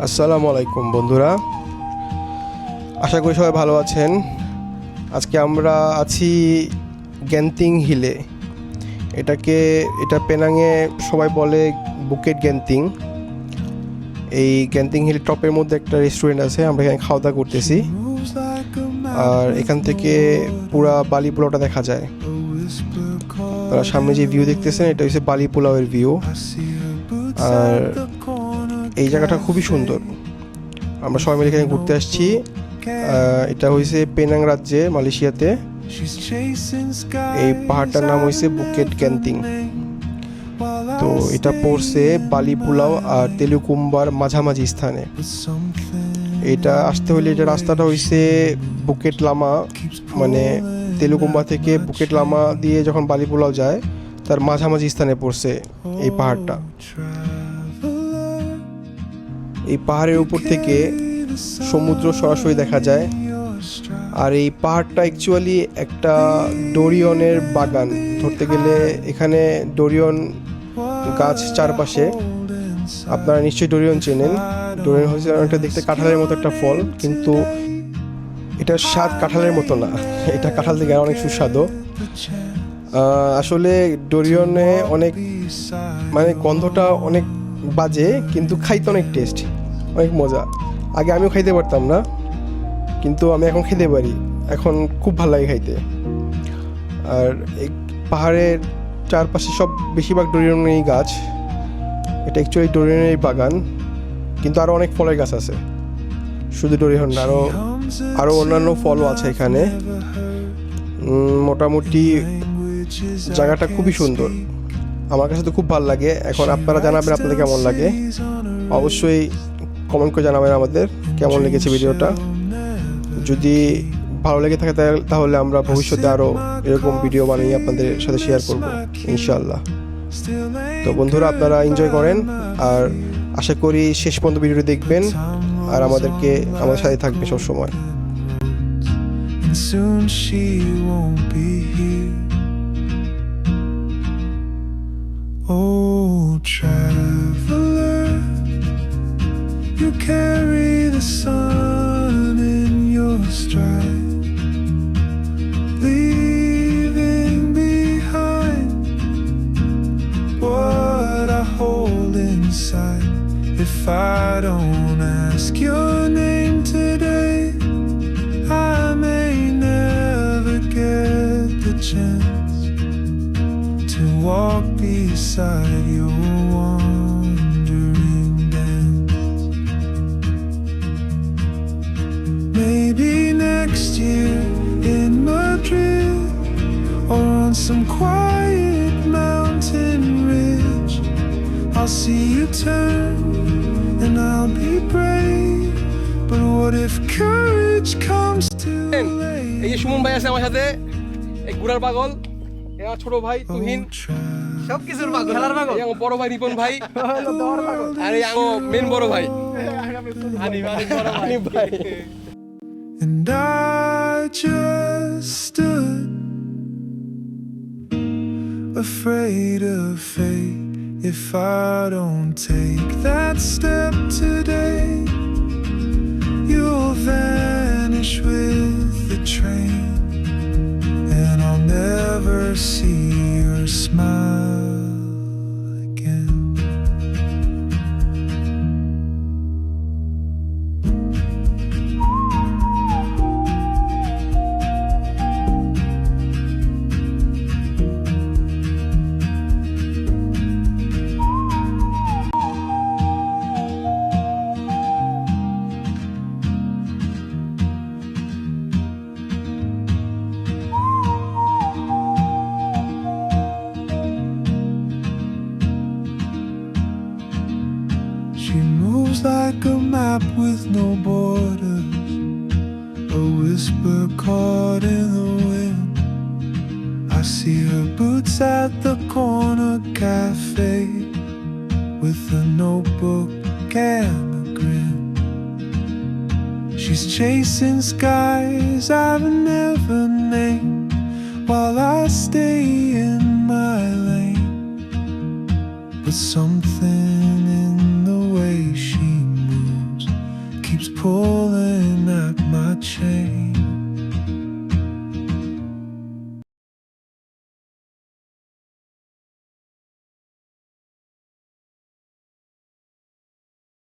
আসসালামু আলাইকুম বন্ধুরা, আশা করি সবাই ভালো আছেন। আজকে আমরা আছি গ্যান্তিং হিলে। এটা পেনাংয়ে সবাই বলে বুকেট গ্যান্তিং। এই গ্যান্তিং হিল টপের মধ্যে একটা রেস্টুরেন্ট আছে, আমরা এখানে খাওয়া দাওয়া করতেছি। আর এখান থেকে পুরা বালি পোলাওটা দেখা যায়। আপনারা সামনে যে ভিউ দেখতেছেন এটা হচ্ছে বালি পোলাওয়ের ভিউ। আর এই জায়গাটা খুবই সুন্দর। আমরা সবাই মিলে এখানে ঘুরতে আসছি। এটা হয়েছে পেনাং রাজ্যে, মালয়েশিয়াতে। এই পাহাড়টার নাম হয়েছে বুকেট গ্যান্তিং। তো এটা পড়ছে বালি পুলাও আর তেলুকুম্বার মাঝামাঝি স্থানে। এটা আসতে হলে এটা রাস্তাটা হয়েছে বুকেট লামা, মানে তেলুকুম্বা থেকে বুকেট লামা দিয়ে যখন বালি পুলাও যায় তার মাঝামাঝি স্থানে পড়ছে এই পাহাড়টা। এই পাহাড়ের উপর থেকে সমুদ্র সরাসরি দেখা যায়। আর এই পাহাড়টা অ্যাকচুয়ালি একটা ডোরিয়নের বাগান ধরতে গেলে। এখানে ডোরিয়ন গাছ চারপাশে। আপনারা নিশ্চয়ই ডোরিয়ন চেনেন। ডোরিয়ন হচ্ছে অনেকটা দেখতে কাঁঠালের মতো একটা ফল, কিন্তু এটার স্বাদ কাঁঠালের মতো না। এটা কাঁঠাল থেকে অনেক সুস্বাদু। আসলে ডোরিয়নে অনেক মানে গন্ধটা অনেক বাজে, কিন্তু খাইতে অনেক টেস্ট, অনেক মজা। আগে আমিও খাইতে পারতাম না, কিন্তু আমি এখন খেতে পারি। এখন খুব ভালো লাগে খাইতে। আর এই পাহাড়ের চারপাশে সব বেশিরভাগ ডোরিয়নেরই গাছ। এটা অ্যাকচুয়ালি ডোরিয়নেরই বাগান, কিন্তু আরও অনেক ফলের গাছ আছে, শুধু ডোরিয়ন না, আরও অন্যান্য ফলও আছে এখানে। মোটামুটি জায়গাটা খুবই সুন্দর, আমার কাছে তো খুব ভালো লাগে। এখন আপনারা জানাবেন আপনাদের কেমন লাগে, অবশ্যই কমেন্ট করে জানাবেন আমাদের কেমন লেগেছে ভিডিওটা। যদি ভালো লেগে থাকে তাহলে আমরা ভবিষ্যতে আরও এরকম ভিডিও বানিয়ে আপনাদের সাথে শেয়ার করব ইনশাআল্লাহ। তো বন্ধুরা, আপনারা এনজয় করেন, আর আশা করি শেষ পর্যন্ত ভিডিওটি দেখবেন আর আমাদের সাথে থাকবে সবসময়। Oh, traveler, you carry the sun in your stride, leaving behind what I hold inside. If I don't ask your name today, I may never get the chance to walk beside your wandering dance. Maybe next year in Madrid, or on some quiet mountain ridge, I'll see you turn and I'll be brave. But what if courage comes too late? এই যে সুমন ভাই আছে আমার সাথে, এই ঘোড়ার পাগল। আমার ছোট ভাই তুহিন, সবকিছুর পাগল, খেলার পাগল। এই বড় ভাই রিপন ভাই, আর এই মেন বড় ভাই হানিফ ভাই। And I just stood, afraid of fate. If I don't take that step today, you'll vanish with the train, and I'll never see your smile again. She moves like a map with no borders, a whisper caught in the wind. I see her boots at the corner cafe, with a notebook and a grin. She's chasing skies I've never named, while I stay in my lane. But something in the way she moves pulling